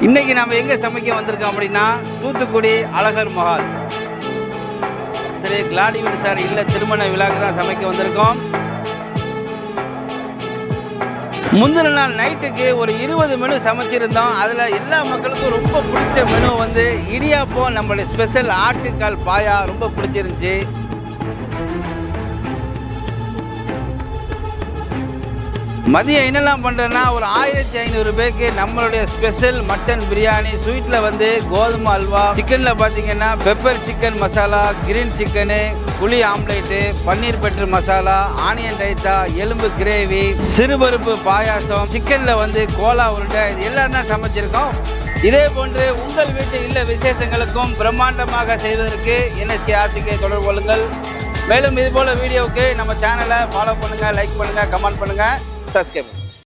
இன்னைக்கு நம்ம எங்க சமைக்க வந்திருக்கோம் அப்படின்னா தூத்துக்குடி அழகர் மஹால் திரு கிளாடிவல் சார் இல்ல திருமண விழாக்கு தான் சமைக்க வந்திருக்கோம். முந்தின நாள் நைட்டுக்கு ஒரு 20 மெனு சமைச்சிருந்தோம். அதில் எல்லா மக்களுக்கும் ரொம்ப பிடிச்ச மெனு வந்து இடியாப்பம், நம்மளுடைய ஸ்பெஷல் ஆட்டுக்கால் பாயா ரொம்ப பிடிச்சிருந்துச்சி. மதியம் என்னெல்லாம் பண்ணுறேன்னா ஒரு 1500 பேருக்கு நம்மளுடைய ஸ்பெஷல் மட்டன் பிரியாணி, ஸ்வீட்டில் வந்து கோதுமை அல்வா, சிக்கனில் பார்த்தீங்கன்னா pepper chicken masala, green chicken, புளி ஆம்லேட்டு, பன்னீர் பட்டர் மசாலா, ஆனியன் ரைத்தா, எலும்பு கிரேவி, சிறுபருப்பு பாயாசம், சிக்கனில் வந்து கோலா உருண்டை, இது எல்லாம் தான் சமைச்சிருக்கோம். இதே போன்று உங்கள் வீட்டு இல்ல விசேஷங்களுக்கும் பிரம்மாண்டமாக செய்வதற்கு NSK ஆசிக்கை தொடர்பு கொள்ளுங்கள். மேலும் இதுபோல் வீடியோவுக்கு நம்ம சேனலை ஃபாலோ பண்ணுங்கள், லைக் பண்ணுங்கள், கமெண்ட் பண்ணுங்கள், சப்ஸ்கிரைப்.